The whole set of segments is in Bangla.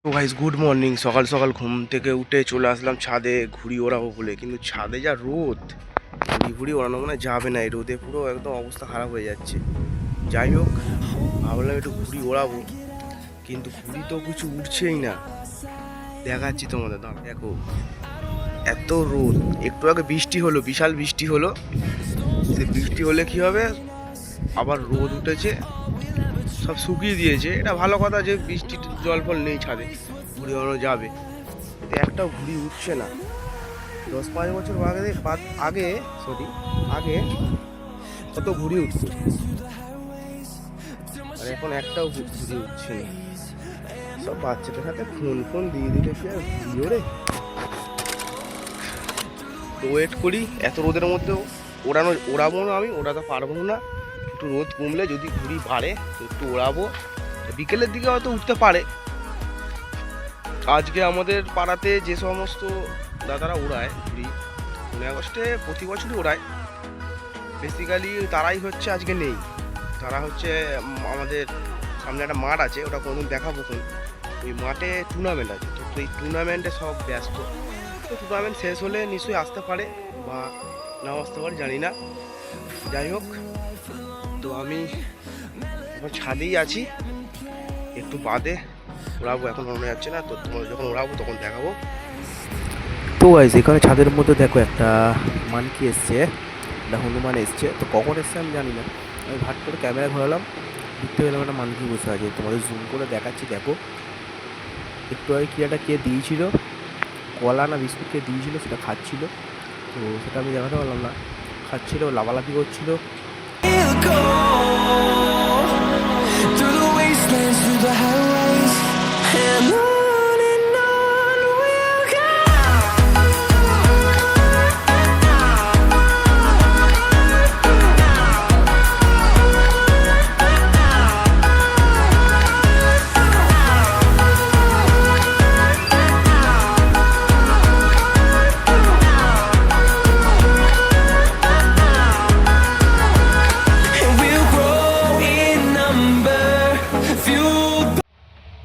তো গাইস গুড মর্নিং। সকাল সকাল ঘুম থেকে উঠে চলে আসলাম ছাদে ঘুড়ি ওড়াবো বলে, কিন্তু ছাদে যা রোদ, ঘুড়ি ওড়ানো মানে যাবে না, এই রোদে পুরো একদম অবস্থা খারাপ হয়ে যাচ্ছে। যাই হোক, ভাবলাম একটু ঘুড়ি ওড়াবো, কিন্তু ঘুড়ি তো কিছু উঠছেই না। দেখাচ্ছি তোমাদের, দাঁড়া দেখো, এত রোদ। একটু আগে বৃষ্টি হলো, বিশাল বৃষ্টি হলো। বৃষ্টি হলে কি হবে, আবার রোদ উঠেছে, সব শুকিয়ে দিয়েছে। এটা ভালো কথা যে বৃষ্টির জল ফল নেই, ছাদে ঘুড়ি ওড়ানো যাবে। কিন্তু একটাও ঘুড়ি উঠছে না। 10-5 বছর আগে কত ঘুড়ি উঠছে, আর এখন একটাও ঘুড়ি উঠছে না। সব বাচ্চাদের হাতে ফোন দিয়ে দিলে কি আর ঘুড়ি ওড়ে? তো ওয়েট করি, এত রোদের মধ্যেও ওড়াবো না, আমি ওড়াতে পারবো না। একটু রোদ কমলে যদি ঘুড়ি বাড়ে তো একটু ওড়াবো, বিকেলের দিকে হয়তো উঠতে পারে। আজকে আমাদের পাড়াতে যে সমস্ত দাদারা ওড়ায় ঘুড়ি, 15 আগস্টে প্রতি বছরই ওড়ায়, বেসিক্যালি তারাই হচ্ছে আজকে নেই। তারা হচ্ছে আমাদের সামনে একটা মাঠ আছে, ওটা কোনোদিন দেখাবো। ওই মাঠে টুর্নামেন্ট আছে, তো এই টুর্নামেন্টে সব ব্যস্ত। তো টুর্নামেন্ট শেষ হলে নিশ্চয়ই আসতে পারে বা নাও আসতে পারে, জানি না। যাই হোক, তো আমি এখন ছাদেই আছি, একটু বাদে ওড়াবো, এখন ওড়ানো যাচ্ছে না। তো তোমাদের যখন ওড়াবো তখন দেখাবো। তো গাইস, এখানে ছাদের মধ্যে দেখো একটা মানকি এসছে, একটা হনুমান এসছে। তো কখন এসছে আমি জানি না, আমি ভাট করে ক্যামেরা ঘোরালাম, দেখতে পেলাম একটা মানকি বসে আছে। তোমাদের জুম করে দেখাচ্ছি, দেখো। একটু আগে কি একটা কে দিয়েছিল, কলা না বিস্কুট কে দিয়েছিল, সেটা খাচ্ছিল। তো সেটা আমি দেখাতে পারলাম না, খাচ্ছিল, লাফালাফি করছিল।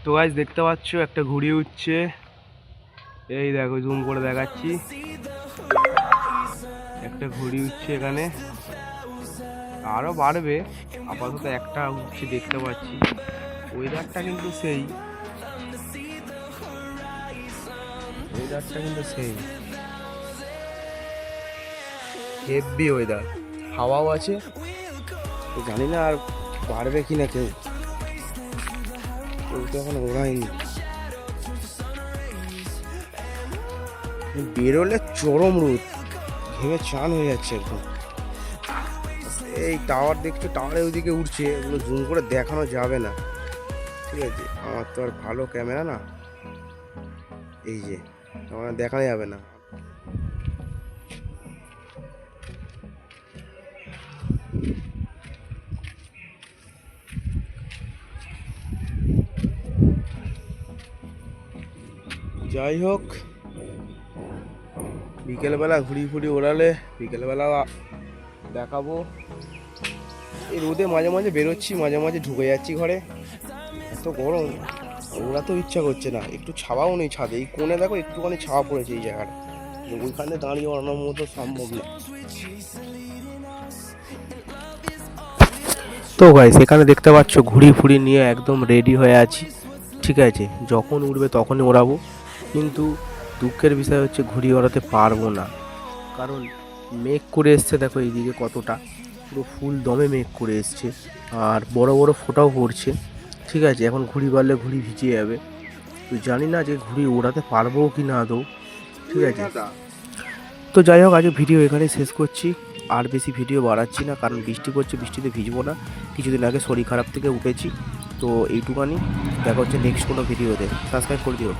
তো গাইস, দেখতে পাচ্ছ একটা ঘুড়ি উঠছে, এই দেখো জুম করে দেখাচ্ছি, একটা ঘুড়ি উঠছে এখানে, আরো বাড়বে। আপাতত একটা উঠছে দেখতে পাচ্ছি। ওয়েদারটা কিন্তু সেই হেভি ওয়েদার, হাওয়াও আছে। তো জানি না আর বাড়বে কিনা, কেউ তো এখন ওড়ায়নি। বেরোলে চরম রোদ, ঘেমে চান হয়ে যাচ্ছে একদম। এই টাওয়ার দেখছো, টাওয়ারের ওইদিকে উঠছে, ওগুলো জুম করে দেখানো যাবে না, ঠিক আছে? আমার তো আর ভালো ক্যামেরা না, এই যে আমার দেখানো যাবে না। যাই হোক, বিকেলবেলা ঘুড়ি ওড়ালে বিকেলবেলা দেখাবো। এই রোদে মাঝে মাঝে বেরোচ্ছি, মাঝে মাঝে ঢুকে যাচ্ছি ঘরে, এত গরম, ওড়াতেও ইচ্ছা করছে না। একটু ছাওয়াও নেই ছাদে, এই কোণে দেখো একটুখানি ছাওয়া পড়েছে এই জায়গাটা, ওইখানে দাঁড়িয়ে ওড়ানোর মতো সম্ভব না। তো গাইস, এখানে দেখতে পাচ্ছ ঘুড়ি নিয়ে একদম রেডি হয়ে আছি, ঠিক আছে? যখন উঠবে তখনই ওড়াবো, কিন্তু দুঃখের বিষয় হচ্ছে ঘুড়ি ওড়াতে পারবো না, কারণ মেঘ করে এসছে। দেখো এইদিকে কতটা, পুরো ফুল দমে মেঘ করে এসছে, আর বড় বড় ফোঁটাও পড়ছে, ঠিক আছে? এখন ঘুড়ি বাড়লে ঘুড়ি ভিজে যাবে। তো জানি না যে ঘুড়ি ওড়াতে পারবো কি না আদৌ, ঠিক আছে? তো যাই হোক, আজকে ভিডিও এখানে শেষ করছি, আর বেশি ভিডিও বাড়াচ্ছি না, কারণ বৃষ্টি পড়ছে, বৃষ্টিতে ভিজবো না। কিছুদিন আগে শরীর খারাপ থেকে উঠেছি, তো এইটুকানি। দেখা হচ্ছে নেক্সট কোনো ভিডিওতে। সাবস্ক্রাইব করে দিও।